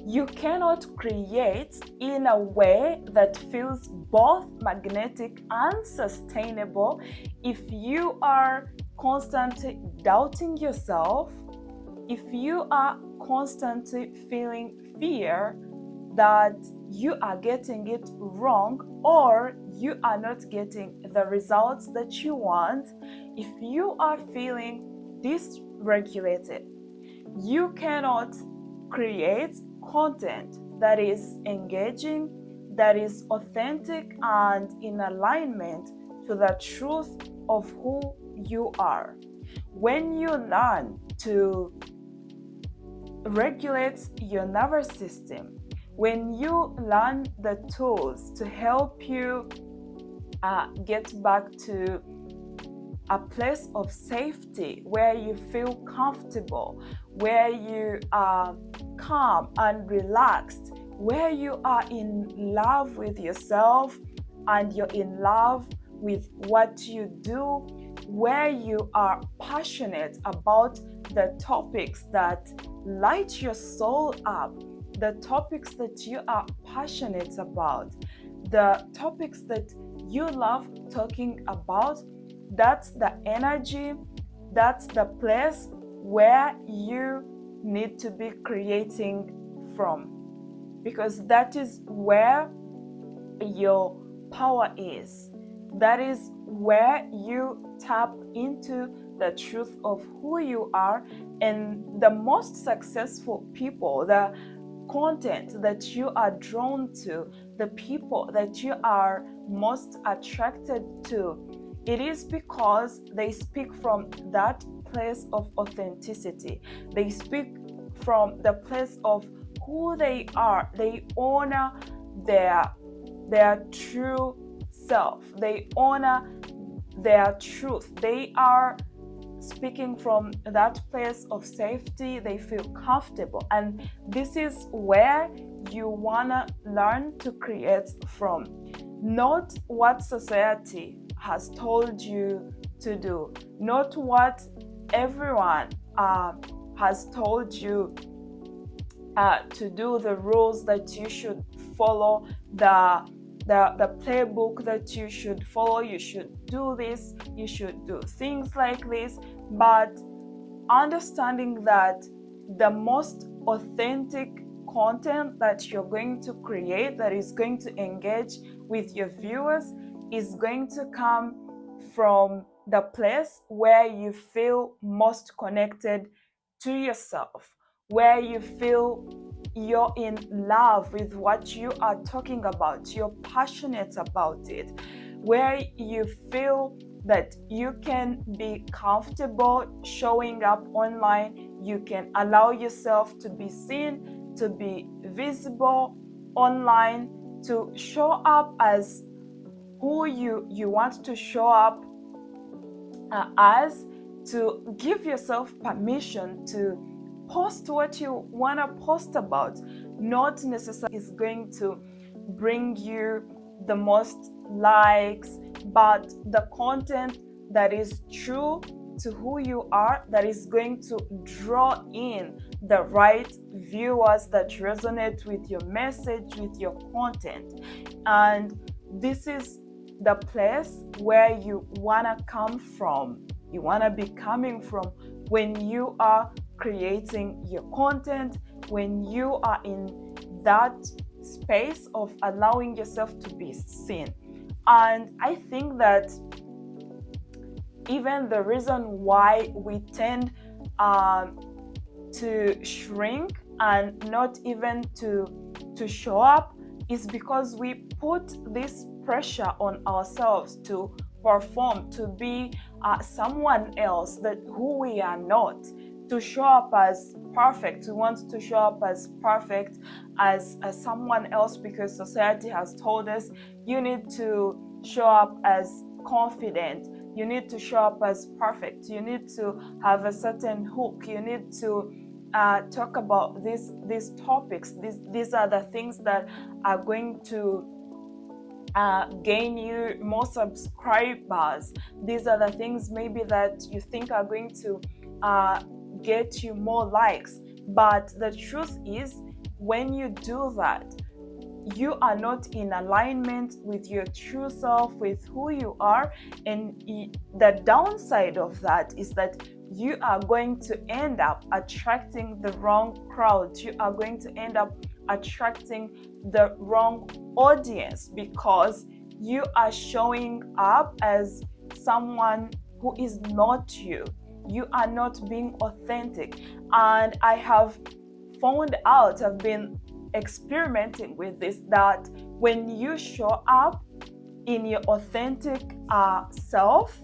You cannot create in a way that feels both magnetic and sustainable if you are constantly doubting yourself, if you are constantly feeling fear that you are getting it wrong or you are not getting the results that you want. If you are feeling dysregulated, you cannot create content that is engaging, that is authentic and in alignment to the truth of who you are. When you learn to regulate your nervous system, when you learn the tools to help you get back to a place of safety where you feel comfortable, where you are calm and relaxed, where you are in love with yourself and you're in love with what you do, where you are passionate about the topics that light your soul up, the topics that you are passionate about, the topics that you love talking about, that's the energy, that's the place where you need to be creating from, because that is where your power is. That is where you tap into the truth of who you are. And the most successful people, the content that you are drawn to, the people that you are most attracted to, it is because they speak from that place of authenticity. They speak from the place of who they are. They honor their true self. They honor their truth. They are speaking from that place of safety. They feel comfortable. And this is where you want to learn to create from. Not what society has told you to do, not what everyone has told you to do, the rules that you should follow, the playbook that you should follow. You should do this, you should do things like this, but understanding that the most authentic content that you're going to create, that is going to engage with your viewers, is going to come from the place where you feel most connected to yourself, where you feel you're in love with what you are talking about, you're passionate about it, where you feel that you can be comfortable showing up online, you can allow yourself to be seen, to be visible online, to show up as who you want to show up as, to give yourself permission to post what you want to post about. Not necessarily is going to bring you the most likes, but the content that is true to who you are, that is going to draw in the right viewers that resonate with your message, with your content. And this is the place where you want to come from, you want to be coming from when you are creating your content, when you are in that space of allowing yourself to be seen. And I think that even the reason why we tend to shrink and not even to show up is because we put this pressure on ourselves to perform, to be someone else that who we are not, to show up as perfect. We want to show up as perfect as someone else because society has told us you need to show up as confident, you need to show up as perfect, you need to have a certain hook, you need to talk about these topics. These are the things that are going to gain you more subscribers. These are the things maybe that you think are going to get you more likes. But the truth is, when you do that, you are not in alignment with your true self, with who you are. And the downside of that is that you are going to end up attracting the wrong crowd. You are going to end up attracting the wrong audience because you are showing up as someone who is not you. You are not being authentic. And I have found out, I've been experimenting with this, that when you show up in your authentic self,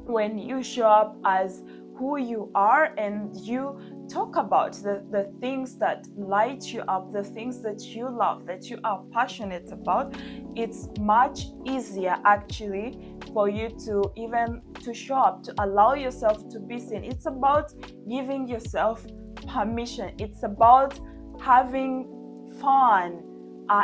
when you show up as who you are and you talk about the things that light you up, the things that you love, that you are passionate about, it's much easier actually for you to even to show up, to allow yourself to be seen. It's about giving yourself permission. It's about having fun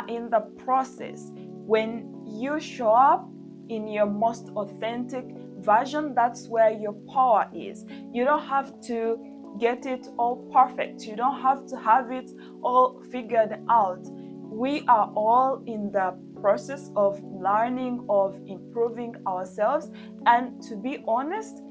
in the process. When you show up in your most authentic version, that's where your power is. You don't have to get it all perfect. You don't have to have it all figured out. We are all in the process of learning, of improving ourselves. And to be honest,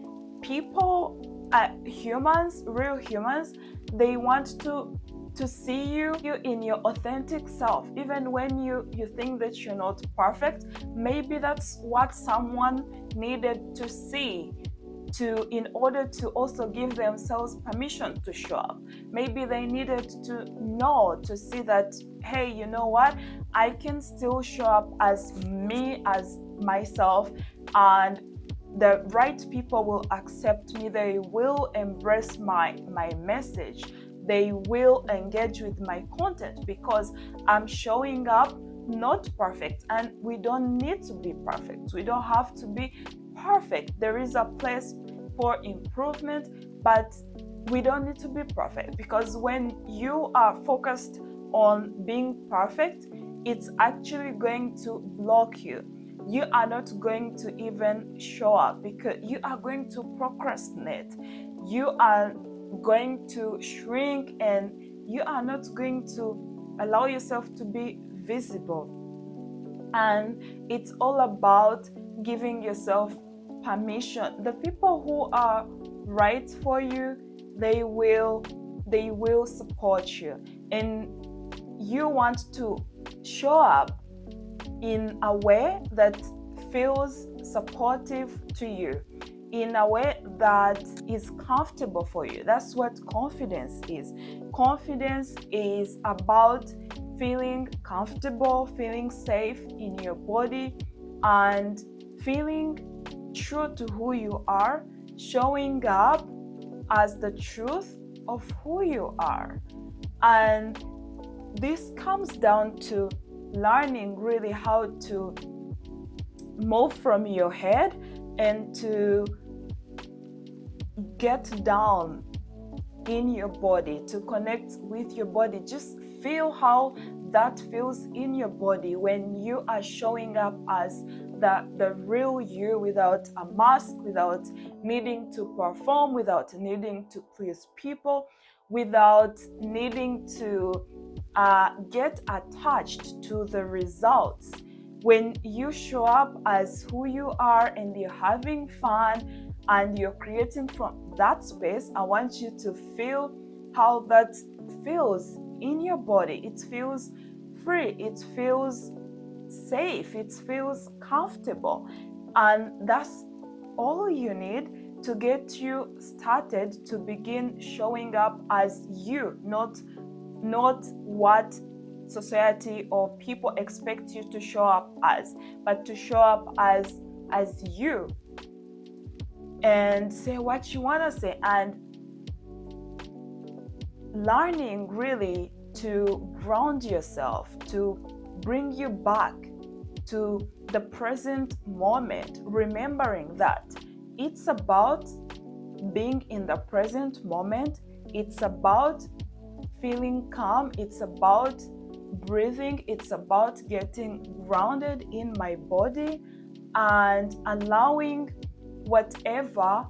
people, humans, real humans, they want to see you in your authentic self. Even when you think that you're not perfect, maybe that's what someone needed to see in order to also give themselves permission to show up. Maybe they needed to know, to see that, hey, you know what, I can still show up as me, as myself, and the right people will accept me. They will embrace my message. They will engage with my content because I'm showing up not perfect. And we don't need to be perfect. We don't have to be perfect. There is a place for improvement, but we don't need to be perfect, because when you are focused on being perfect, it's actually going to block you. You are not going to even show up because you are going to procrastinate. You are going to shrink, and you are not going to allow yourself to be visible. And it's all about giving yourself permission. The people who are right for you, they will support you, and you want to show up in a way that feels supportive to you, in a way that is comfortable for you. That's what confidence is. Confidence is about feeling comfortable, feeling safe in your body, and feeling true to who you are, showing up as the truth of who you are. And this comes down to learning really how to move from your head and to get down in your body, to connect with your body. Just feel how that feels in your body when you are showing up as the real you, without a mask, without needing to perform, without needing to please people, without needing to get attached to the results. When you show up as who you are and you're having fun and you're creating from that space, I want you to feel how that feels in your body. It feels free, it feels safe, it feels comfortable. And that's all you need to get you started, to begin showing up as you, not what society or people expect you to show up as, but to show up as you and say what you want to say, and learning really to ground yourself, to bring you back to the present moment, remembering that it's about being in the present moment. It's about feeling calm. It's about breathing. It's about getting grounded in my body and allowing whatever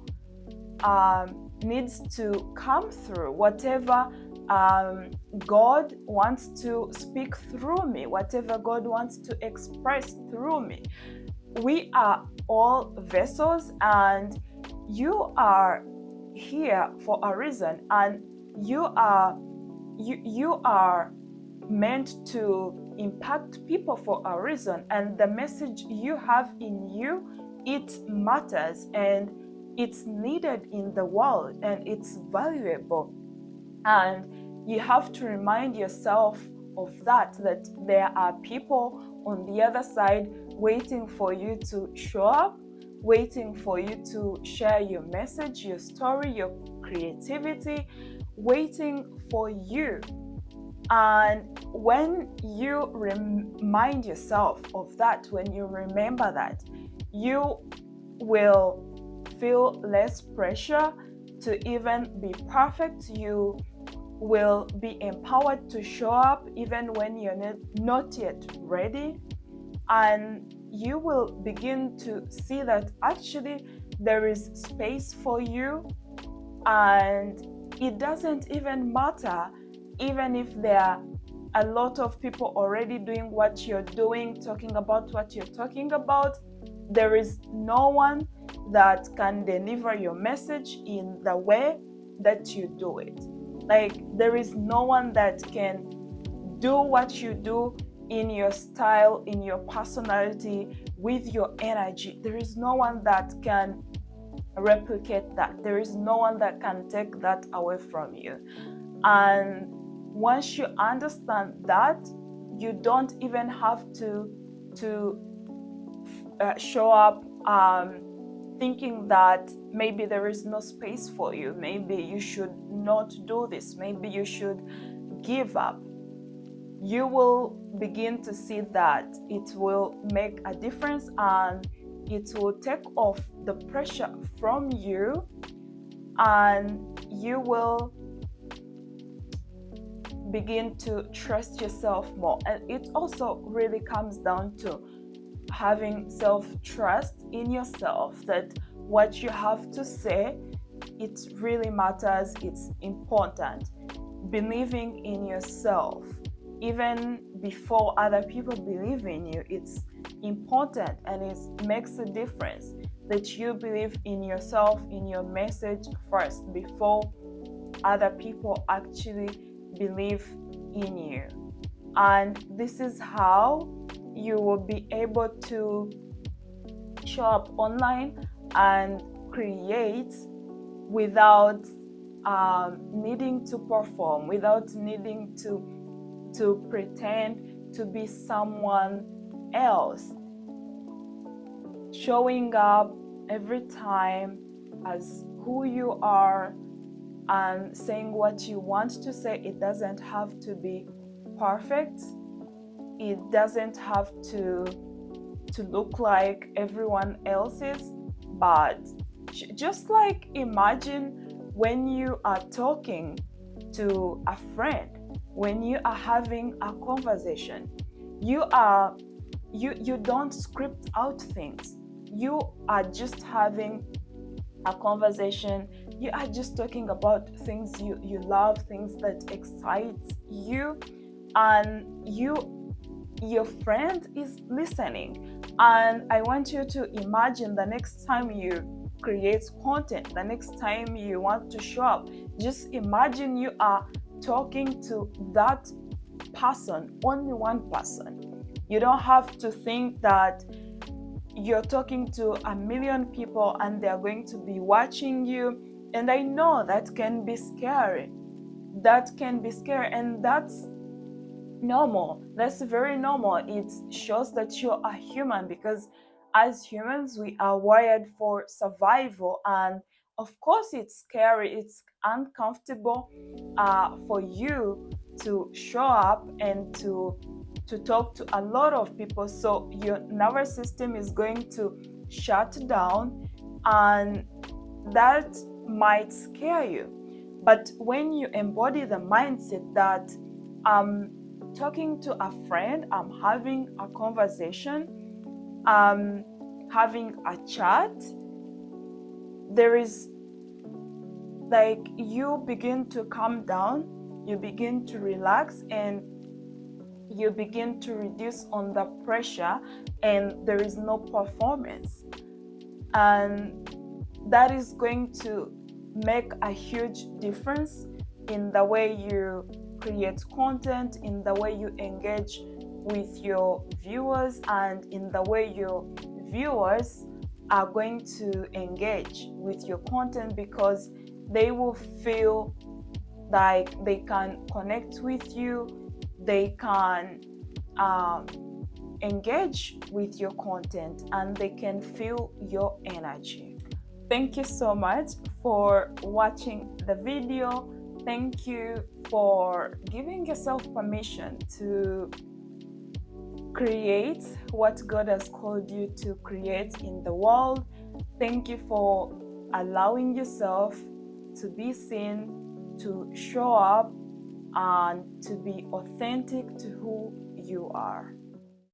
needs to come through, whatever God wants to speak through me, whatever God wants to express through me. We are all vessels, and you are here for a reason, and you are meant to impact people for a reason, and the message you have in you, it matters, and it's needed in the world, and it's valuable. And you have to remind yourself of that there are people on the other side waiting for you to show up, waiting for you to share your message, your story, your creativity, waiting for you. And when you remind yourself of that, when you remember that, you will feel less pressure to even be perfect. You will be empowered to show up even when you're not yet ready. And you will begin to see that actually there is space for you, and it doesn't even matter even if there are a lot of people already doing what you're doing, talking about what you're talking about. There is no one that can deliver your message in the way that you do it. Like, there is no one that can do what you do in your style, in your personality, with your energy. There is no one that can replicate that. There is no one that can take that away from you. And once you understand that, you don't even have to show up thinking that maybe there is no space for you, maybe you should not do this, maybe you should give up. You will begin to see that it will make a difference, and it will take off the pressure from you, and you will begin to trust yourself more. And it also really comes down to having self-trust in yourself, that what you have to say, it really matters, it's important. Believing in yourself even before other people believe in you, it's important, and it makes a difference that you believe in yourself, in your message first, before other people actually believe in you. And this is how you will be able to show up online and create without needing to perform, without needing to pretend to be someone else. Showing up every time as who you are and saying what you want to say. It doesn't have to be perfect. It doesn't have to look like everyone else's, but just like imagine when you are talking to a friend, when you are having a conversation, you don't script out things. You are just having a conversation. You are just talking about things you love, things that excite you, and your friend is listening. And I want you to imagine the next time you create content, the next time you want to show up, just imagine you are talking to that person, only one person. You don't have to think that you're talking to a million people and they're going to be watching you. And I know that can be scary. That can be scary, and that's normal. That's very normal. It shows that you're a human, because as humans we are wired for survival, and of course it's scary, it's uncomfortable for you to show up and to talk to a lot of people. So your nervous system is going to shut down, and that might scare you. But when you embody the mindset that talking to a friend, I'm having a conversation, having a chat, there is like, you begin to calm down, you begin to relax, and you begin to reduce on the pressure, and there is no performance. And that is going to make a huge difference in the way you create content, in the way you engage with your viewers, and in the way your viewers are going to engage with your content, because they will feel like they can connect with you, they can engage with your content, and they can feel your energy. Thank you so much for watching the video. Thank you for giving yourself permission to create what God has called you to create in the world. Thank you for allowing yourself to be seen, to show up, and to be authentic to who you are.